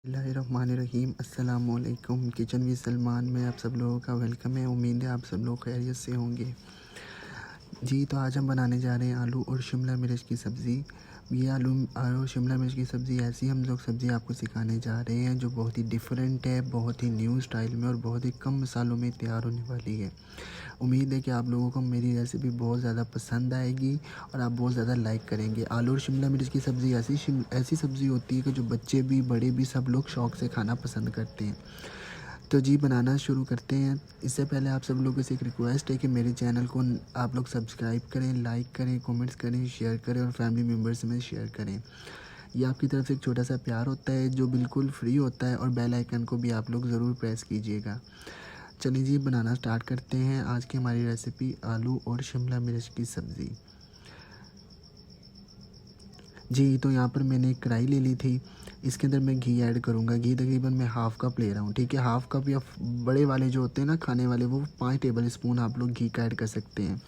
बिस्मिल्लाहिर्रहमानिर्रहीम अस्सलामुअलैकुम। Kitchen with Salman में आप सब लोगों का वेलकम है। उम्मीद है आप सब लोग खैरियत से होंगे। जी तो आज हम बनाने जा रहे हैं आलू और शिमला मिर्च की सब्ज़ी। ये आलू और शिमला मिर्च की सब्ज़ी ऐसी हम लोग सब्ज़ी आपको सिखाने जा रहे हैं जो बहुत ही डिफरेंट है, बहुत ही न्यू स्टाइल में और बहुत ही कम मसालों में तैयार होने वाली है। उम्मीद है कि आप लोगों को मेरी रेसिपी बहुत ज़्यादा पसंद आएगी और आप बहुत ज़्यादा लाइक करेंगे। आलू और शिमला मिर्च की सब्ज़ी ऐसी सब्ज़ी होती है कि जो बच्चे भी बड़े भी सब लोग शौक़ से खाना पसंद करते हैं। तो जी बनाना शुरू करते हैं। इससे पहले आप सब लोगों से एक रिक्वेस्ट है कि मेरे चैनल को आप लोग सब्सक्राइब करें, लाइक करें, कमेंट्स करें, शेयर करें और फैमिली मेम्बर्स में शेयर करें। ये आपकी तरफ से एक छोटा सा प्यार होता है जो बिल्कुल फ्री होता है, और बेल आइकन को भी आप लोग ज़रूर प्रेस कीजिएगा। चलिए जी बनाना स्टार्ट करते हैं। आज की हमारी रेसिपी आलू और शिमला मिर्च की सब्ज़ी। जी तो यहाँ पर मैंने एक कढ़ाई ले ली थी। इसके अंदर मैं घी ऐड करूँगा। घी तकरीबन मैं हाफ़ कप ले रहा हूँ, ठीक है। हाफ़ कप या बड़े वाले जो होते हैं ना खाने वाले, वो 5 टेबल स्पून आप लोग घी का ऐड कर सकते हैं।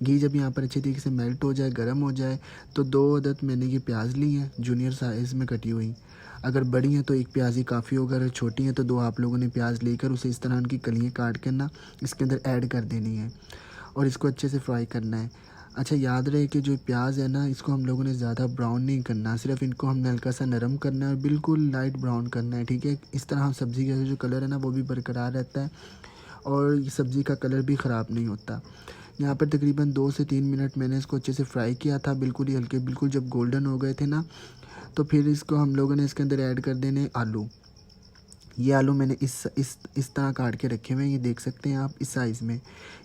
घी जब यहाँ पर अच्छे तरीके से मेल्ट हो जाए, गर्म हो जाए, तो 2 अदद मैंने ये प्याज ली हैं जूनियर साइज़ में कटी हुई। अगर बड़ी हैं तो एक प्याज ही काफ़ी होगा, अगर छोटी हैं तो 2 आप लोगों ने प्याज लेकर उसे इस तरह उनकी कलियाँ काट कर ना इसके अंदर ऐड कर देनी है और इसको अच्छे से फ्राई करना है। अच्छा याद रहे कि जो प्याज है ना, इसको हम लोगों ने ज़्यादा ब्राउन नहीं करना, सिर्फ इनको हमने हल्का सा नरम करना है और बिल्कुल लाइट ब्राउन करना है, ठीक है। इस तरह हम सब्ज़ी का जो कलर है ना वो भी बरकरार रहता है और सब्ज़ी का कलर भी ख़राब नहीं होता। यहाँ पर तकरीबन 2 से 3 मिनट मैंने इसको अच्छे से फ्राई किया था, बिल्कुल ही हल्के, बिल्कुल जब गोल्डन हो गए थे ना, तो फिर इसको हम लोगों ने इसके अंदर ऐड कर देने आलू। ये आलू मैंने इस तरह काट के रखे हुए हैं, ये देख सकते हैं आप इस साइज़ में।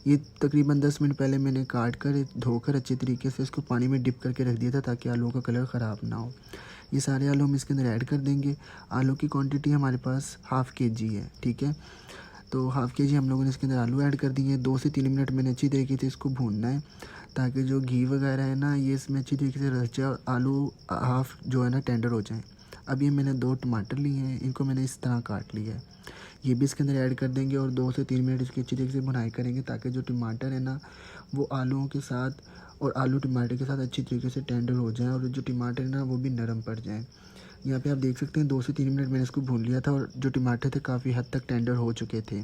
ये तकरीबन 10 मिनट पहले मैंने काट कर धोकर अच्छे तरीके से इसको पानी में डिप करके रख दिया था ताकि आलू का कलर ख़राब ना हो। ये सारे आलू हम इसके अंदर ऐड कर देंगे। आलू की क्वांटिटी हमारे पास हाफ़ केजी है, ठीक है। तो हाफ़ केजी हम लोगों ने इसके अंदर आलू ऐड कर दिए। 2 से 3 मिनट मैंने अच्छी तरीके से इसको भूनना है ताकि जो घी वगैरह है ना ये इसमें अच्छी तरीके से रच जाए और आलू हाफ़ जो है ना टेंडर हो जाए। अब ये मैंने 2 टमाटर लिए हैं, इनको मैंने इस तरह काट लिया है। ये भी इसके अंदर ऐड कर देंगे और 2 से 3 मिनट इसकी अच्छी तरीके से भुनाई करेंगे ताकि जो टमाटर है ना वो आलूओं के साथ और आलू टमाटर के साथ अच्छी तरीके से टेंडर हो जाए और जो टमाटर है ना वो भी नरम पड़ जाए। यहाँ पे आप देख सकते हैं 2 से 3 मिनट मैंने इसको भून लिया था और जो टमाटर थे काफ़ी हद तक टेंडर हो चुके थे।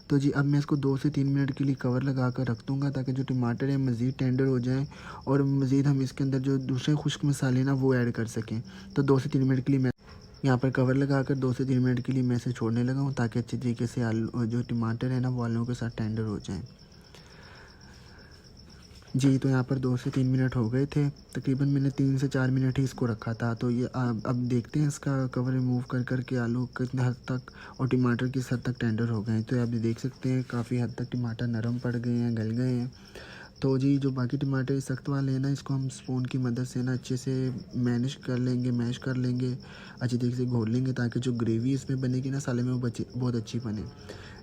तो जी अब मैं इसको 2 से 3 मिनट के लिए कवर लगा कर रख दूँगा ताकि जो टमाटर है मज़ीद टेंडर हो जाएँ और मज़ीद हम इसके अंदर जो दूसरे खुश्क मसाले ना वो ऐड कर सकें। तो 2 से 3 मिनट के लिए मैं यहाँ पर कवर लगाकर 2 से 3 मिनट के लिए मैं इसे छोड़ने लगा हूँ ताकि अच्छी तरीके से आलू जो टमाटर है ना वो आलूओं के साथ टेंडर हो जाएँ। जी तो यहाँ पर 2 से 3 मिनट हो गए थे, तकरीबन मैंने 3 से 4 मिनट ही इसको रखा था। तो ये अब देखते हैं इसका कवर रिमूव कर के आलू कितने हद तक और टमाटर किस हद तक टेंडर हो गए हैं। तो आप देख सकते हैं काफ़ी हद तक टमाटर नरम पड़ गए हैं, गल गए हैं। तो जी जो बाकी टमाटर सख्त वाले हैं ना, इसको हम स्पून की मदद से ना अच्छे से मैश कर लेंगे, अच्छी तरीके से घोल लेंगे ताकि जो ग्रेवी इसमें बनेगी ना साले में वो बहुत अच्छी बने।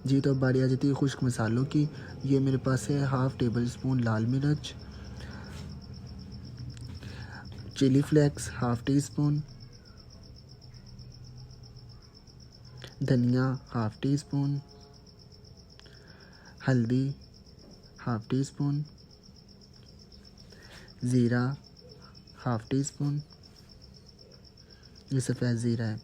जी तो अब बारी आ जाती है खुश्क मसालों की। ये मेरे पास है हाफ़ टेबल स्पून लाल मिर्च, chili flakes half teaspoon, धनिया हाफ़ टी स्पून, हल्दी हाफ़ टी स्पून, ज़ीरा हाफ़ टी स्पून, ये सफ़ेद ज़ीरा है,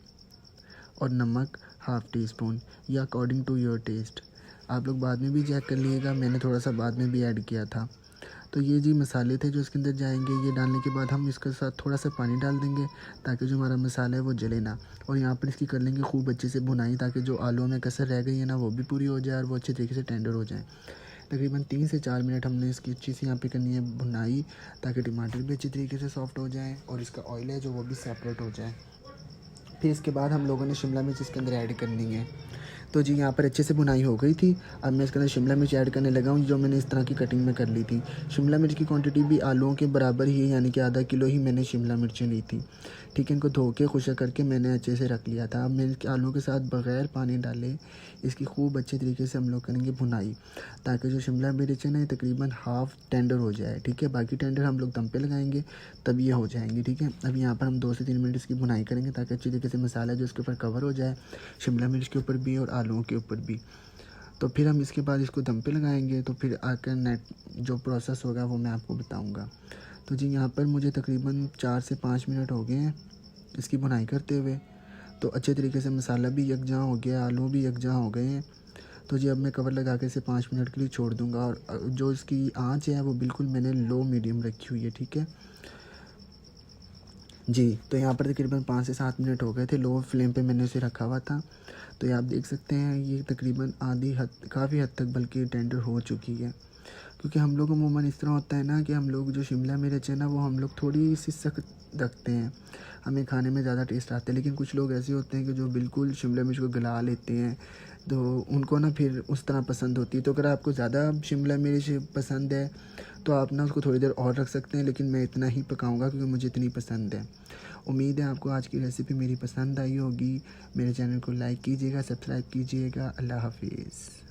और नमक हाफ़ टी स्पून, या अकॉर्डिंग टू योर टेस्ट। आप लोग बाद में भी चेक कर लीजिएगा, मैंने थोड़ा सा बाद में भी ऐड किया था। तो ये जी मसाले थे जो इसके अंदर जाएंगे। ये डालने के बाद हम इसके साथ थोड़ा सा पानी डाल देंगे ताकि जो हमारा मसाला है वो जले ना, और यहाँ पर इसकी कर लेंगे खूब अच्छे से भुनाई ताकि जो आलू में कसर रह गई है ना वो भी पूरी हो जाए और वो अच्छे तरीके से टेंडर हो जाए। तकरीबन 3 से 4 मिनट हमने इसकी अच्छी सी यहाँ पे करनी है भुनाई ताकि टमाटर भी अच्छी तरीके से सॉफ्ट हो जाए और इसका ऑयल है जो वो भी सेपरेट हो जाए। फिर इसके बाद हम लोगों ने शिमला मिर्च इसके अंदर ऐड करनी है। तो जी यहाँ पर अच्छे से बुनाई हो गई थी। अब मैं इसके अंदर शिमला मिर्च ऐड करने लगा हूँ जो मैंने इस तरह की कटिंग में कर ली थी। शिमला मिर्च की क्वांटिटी भी आलूओं के बराबर ही है, यानी कि आधा किलो ही मैंने शिमला मिर्चें ली थी, ठीक है। इनको धो के खुशक करके मैंने अच्छे से रख लिया था। अब मैं आलू के साथ बग़ैर पानी डाले इसकी खूब अच्छे तरीके से हम लोग करेंगे भुनाई ताकि जो शिमला मिर्च है ना ये तकरीबन हाफ़ टेंडर हो जाए, ठीक है। बाकी टेंडर हम लोग दम पे लगाएंगे तब ये हो जाएंगी, ठीक है। अब यहाँ पर हम 2 से 3 मिनट इसकी भुनाई करेंगे ताकि अच्छी तरीके से मसाला जो इसके ऊपर कवर हो जाए, शिमला मिर्च के ऊपर भी और आलूओं के ऊपर भी। तो फिर हम इसके बाद इसको दम पे लगाएंगे। तो फिर आकर नेट जो प्रोसेस होगा वो मैं आपको बताऊंगा। तो जी यहाँ पर मुझे तकरीबन 4 से 5 मिनट हो गए हैं इसकी भुनाई करते हुए। तो अच्छे तरीके से मसाला भी यकजां हो गया, आलू भी यकजां हो गए हैं। तो जी अब मैं कवर लगा के इसे 5 मिनट के लिए छोड़ दूँगा और जो इसकी आँच है वो बिल्कुल मैंने लो मीडियम रखी हुई है, ठीक है जी। तो यहाँ पर तकरीबन 5 से 7 मिनट हो गए थे, लो फ्लेम पे मैंने इसे रखा हुआ था। तो ये आप देख सकते हैं ये तकरीबन आधी हद काफ़ी हद तक बल्कि टेंडर हो चुकी है। क्योंकि हम लोग अमूमन इस तरह होता है ना कि हम लोग जो शिमला मिर्च है ना वो हम लोग थोड़ी सी सख्त रखते हैं, हमें खाने में ज़्यादा टेस्ट आता है। लेकिन कुछ लोग ऐसे होते हैं कि जो बिल्कुल शिमला मिर्च को गला लेते हैं, तो उनको ना फिर उस तरह पसंद होती है। तो अगर आपको ज़्यादा शिमला मिर्च पसंद है तो आप ना उसको थोड़ी देर और रख सकते हैं, लेकिन मैं इतना ही पकाऊंगा क्योंकि मुझे इतनी पसंद है। उम्मीद है आपको आज की रेसिपी मेरी पसंद आई होगी। मेरे चैनल को लाइक कीजिएगा, सब्सक्राइब कीजिएगा। अल्लाह हाफिज़।